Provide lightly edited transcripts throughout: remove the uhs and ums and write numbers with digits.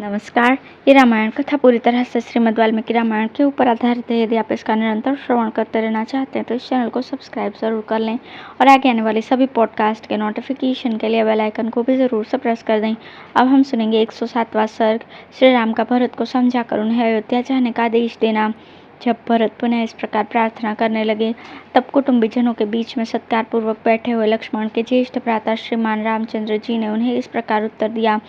नमस्कार। ये रामायण कथा पूरी तरह से श्रीमद् वाल्मीकि रामायण के ऊपर आधारित है। यदि आप इसका निरंतर श्रवण करते रहना चाहते हैं तो इस चैनल को सब्सक्राइब जरूर कर लें और आगे आने वाली सभी पॉडकास्ट के नोटिफिकेशन के लिए बेल आइकन को भी ज़रूर से प्रेस कर दें। अब हम सुनेंगे 107वां सर्ग, श्री राम का भरत को समझाकर उन्हें अयोध्या जाने का आदेश देना। जब भरत पुनः इस प्रकार प्रार्थना करने लगे तब कुटुंबीजनों के बीच में सत्कारपूर्वक बैठे हुए लक्ष्मण के ज्येष्ठ भ्राता श्रीमान रामचंद्र जी ने उन्हें इस प्रकार उत्तर दिया।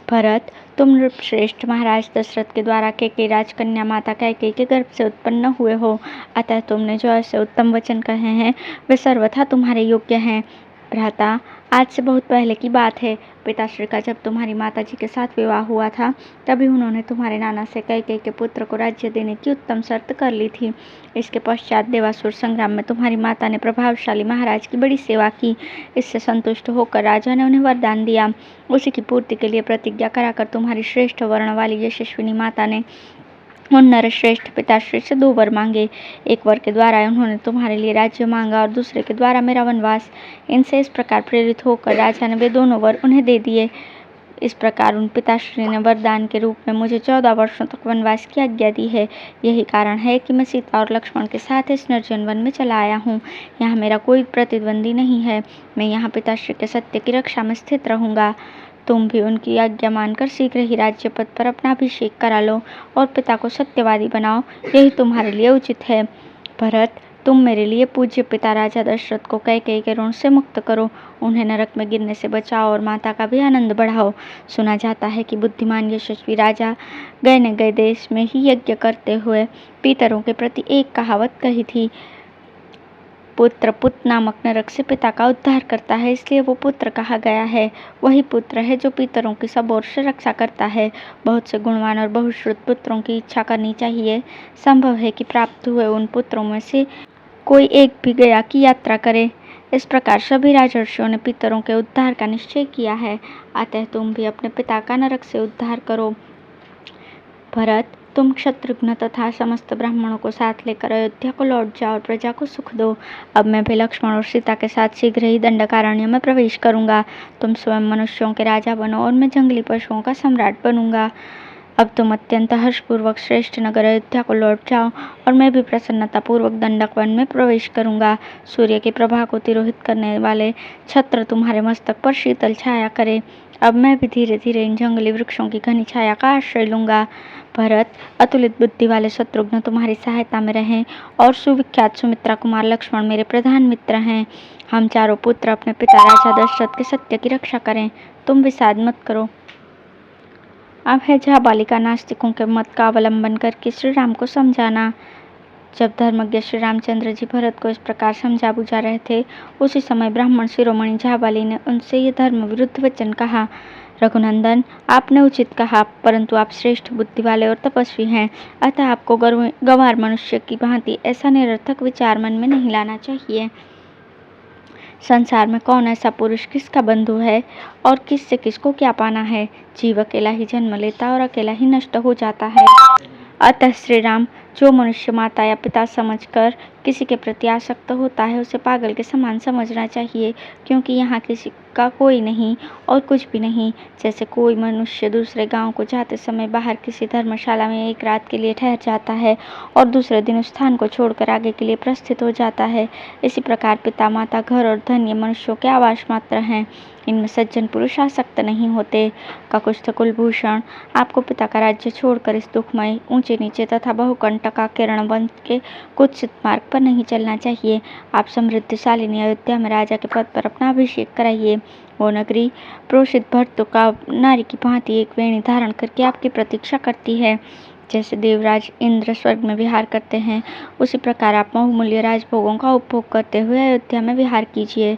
भरत, तुम नृपश्रेष्ठ महाराज दशरथ के द्वारा कैकेयी राजकन्या माता कैकेयी के गर्भ से उत्पन्न हुए हो, अतः तुमने जो ऐसे उत्तम वचन कहे हैं वे सर्वथा तुम्हारे योग्य हैं। भ्राता, आज से बहुत पहले की बात है। पिताश्री का जब तुम्हारी माता जी के साथ विवाह हुआ था तभी उन्होंने तुम्हारे नाना से कैकेयी के पुत्र को राज्य देने की उत्तम शर्त कर ली थी। इसके पश्चात देवासुर संग्राम में तुम्हारी माता ने प्रभावशाली महाराज की बड़ी सेवा की। इससे संतुष्ट होकर राजा ने उन्हें वरदान दिया। उसी की पूर्ति के लिए प्रतिज्ञा कराकर तुम्हारी श्रेष्ठ वर्ण वाली यशस्विनी माता ने उन नरश्रेष्ठ पिताश्री से 2 वर मांगे। एक वर के द्वारा उन्होंने तुम्हारे लिए राज्य मांगा और दूसरे के द्वारा मेरा वनवास। इनसे इस प्रकार प्रेरित होकर राजा ने वे दोनों वर उन्हें दे दिए। इस प्रकार उन पिताश्री ने वरदान के रूप में मुझे 14 वर्षों तक वनवास की आज्ञा दी है। यही कारण है कि मैं सीता और लक्ष्मण के साथ इस निर्जन वन में चला आया हूँ। यहाँ मेरा कोई प्रतिद्वंदी नहीं है। मैं यहाँ पिताश्री के सत्य की रक्षा में स्थित रहूँगा। तुम भी उनकी आज्ञा मानकर शीघ्र ही राज्य पद पर अपना अभिषेक करा लो और पिता को सत्यवादी बनाओ। यही तुम्हारे लिए उचित है। भरत, तुम मेरे लिए पूज्य पिता राजा दशरथ को कैकेयी के ऋण से मुक्त करो, उन्हें नरक में गिरने से बचाओ और माता का भी आनंद बढ़ाओ। सुना जाता है कि बुद्धिमान यशस्वी राजा गए न गए देश में ही यज्ञ करते हुए पितरों के प्रति एक कहावत कही थी, पुत्र पुत नामक नरक से पिता का उद्धार करता है, इसलिए वो पुत्र कहा गया है। वही पुत्र है जो पितरों की सब ओर से रक्षा करता है। बहुत से गुणवान और बहुश्रुत पुत्रों की इच्छा करनी चाहिए। संभव है कि प्राप्त हुए उन पुत्रों में से कोई एक भी गया की यात्रा करे। इस प्रकार सभी राजर्षियों ने पितरों के उद्धार का निश्चय किया है। अतः तुम भी अपने पिता का नरक से उद्धार करो। भरत, तुम शत्रुघ्न तथा समस्त ब्राह्मणों को साथ लेकर अयोध्या को लौट जाओ और प्रजा को सुख दो। अब मैं भी लक्ष्मण और सीता के साथ शीघ्र ही दंडकारण्य में प्रवेश करूंगा। तुम स्वयं मनुष्यों के राजा बनो और मैं जंगली पशुओं का सम्राट बनूंगा। अब तुम अत्यंत हर्षपूर्वक श्रेष्ठ नगर अयोध्या को लौट जाओ और मैं भी प्रसन्नतापूर्वक दंडक वन में प्रवेश करूंगा। सूर्य की प्रभा को तिरोहित करने वाले छत्र तुम्हारे मस्तक पर शीतल छाया करे। अब मैं भी धीरे धीरे इन जंगली वृक्षों की घनी छाया का आश्रय लूंगा। भरत, अतुलित बुद्धि वाले शत्रुघ्न तुम्हारी सहायता में रहें और सुविख्यात सुमित्रा कुमार लक्ष्मण मेरे प्रधान मित्र हैं। हम चारों पुत्र अपने पिता राजा दशरथ के सत्य की रक्षा करें। तुम विषाद मत करो। अब है जहाँ बालिका नास्तिकों के मत का अवलंबन करके श्री राम को समझाना। जब धर्मज्ञ श्री रामचंद्र जी भरत को इस प्रकार समझा बुझा रहे थे उसी समय ब्राह्मण शिरोमणि झाबाली ने उनसे ये धर्म विरुद्ध वचन कहा। रघुनंदन, आपने उचित कहा, परंतु आप श्रेष्ठ बुद्धि वाले और तपस्वी हैं, अतः आपको गंवार मनुष्य की भांति ऐसा निरर्थक विचार मन में नहीं लाना चाहिए। संसार में कौन ऐसा पुरुष किसका बंधु है और किससे किसको क्या पाना है। जीव अकेला ही जन्म लेता और अकेला ही नष्ट हो जाता है। अतः श्री राम, जो मनुष्य माता या पिता समझकर किसी के प्रति आसक्त होता है उसे पागल के समान समझना चाहिए, क्योंकि यहाँ किसी का कोई नहीं और कुछ भी नहीं। जैसे कोई मनुष्य दूसरे गांव को जाते समय बाहर किसी धर्मशाला में एक रात के लिए ठहर जाता है और दूसरे दिन उस स्थान को छोड़कर आगे के लिए प्रस्थित हो जाता है, इसी प्रकार पिता माता घर और धन ये मनुष्यों के आवास मात्र हैं। इनमें सज्जन पुरुष आसक्त नहीं होते। ककुस्थ कुलभूषण, आपको पिता का राज्य छोड़कर इस दुखमय ऊंचे नीचे तथा बहुकंटका किरण वन के कुत्सित मार्ग पर नहीं चलना चाहिए। आप समृद्धशालिनी अयोध्या में राजा के पद पर अपना अभिषेक कराइए। वो नगरी प्रोषित भर्तों का नारी की भांति एक वेणी धारण करके आपकी प्रतीक्षा करती है। जैसे देवराज इंद्र स्वर्ग में विहार करते हैं उसी प्रकार आप बहुमूल्य राजभोगों का उपभोग करते हुए अयोध्या में विहार कीजिए।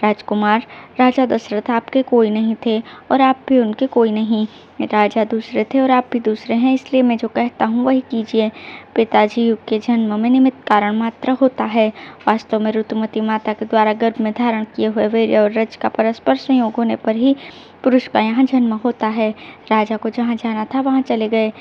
राजकुमार, राजा दशरथ आपके कोई नहीं थे और आप भी उनके कोई नहीं। राजा दूसरे थे और आप भी दूसरे हैं, इसलिए मैं जो कहता हूँ वही कीजिए। पिताजी युग के जन्म में निमित्त कारण मात्र होता है। वास्तव में ऋतुमती माता के द्वारा गर्भ में धारण किए हुए वीर्य और रज का परस्पर संयोग होने पर ही पुरुष का यहाँ जन्म होता है। राजा को जहाँ जाना था वहाँ चले गए,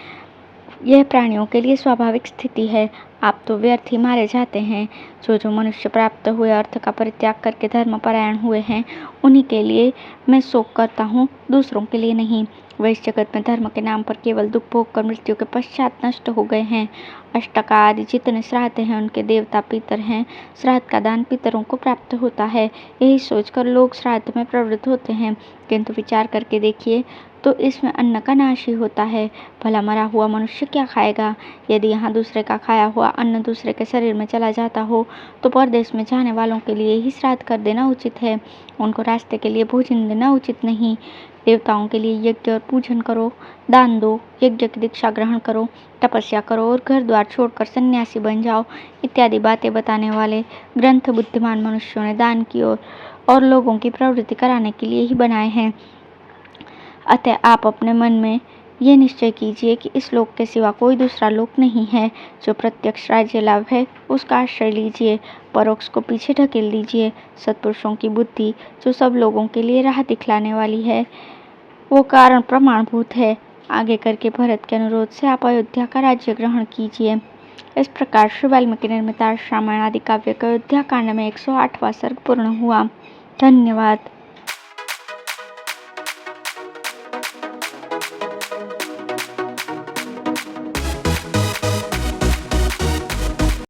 यह प्राणियों के लिए स्वाभाविक स्थिति है। आप तो व्यर्थ ही मारे जाते हैं। जो मनुष्य प्राप्त हुए अर्थ का परित्याग करके धर्मपरायण हुए हैं, उन्हीं के लिए मैं शोक करता हूँ, दूसरों के लिए नहीं। वे इस जगत में धर्म के नाम पर केवल दुख भोग कर मृत्यु के पश्चात नष्ट हो गए हैं। अष्टका आदि जितने श्राद्ध हैं, उनके देवता पितर हैं। श्राद्ध का दान पितरों को प्राप्त होता है, यही सोचकर लोग श्राद्ध में प्रवृत्त होते हैं। किंतु विचार करके देखिए तो इसमें अन्न का नाश ही होता है। भला मरा हुआ मनुष्य क्या खाएगा? यदि यहाँ दूसरे का खाया हुआ अन्न दूसरे के शरीर में चला जाता हो तो परदेश में जाने वालों के लिए ही श्राद्ध कर देना उचित है, उनको रास्ते के लिए भोजन देना उचित नहीं। देवताओं के लिए यज्ञ और पूजन करो, दान दो, यज्ञ की दीक्षा ग्रहण करो, तपस्या करो और घर द्वार छोड़कर सन्यासी बन जाओ, इत्यादि बातें बताने वाले ग्रंथ बुद्धिमान मनुष्यों ने दान की और लोगों की प्रवृत्ति कराने के लिए ही बनाए हैं। अतः आप अपने मन में ये निश्चय कीजिए कि इस लोक के सिवा कोई दूसरा लोक नहीं है। जो प्रत्यक्ष राज्य लाभ है उसका आश्रय लीजिए, परोक्ष को पीछे ढकेल दीजिए। सत्पुरुषों की बुद्धि जो सब लोगों के लिए राह दिखलाने वाली है, वो कारण प्रमाणभूत है। आगे करके भरत के अनुरोध से आप अयोध्या का राज्य ग्रहण कीजिए। इस प्रकार श्री वाल्मीकि निर्मित रामायण आदि काव्य का अयोध्या कांड में 108वां सर्ग पूर्ण हुआ। धन्यवाद।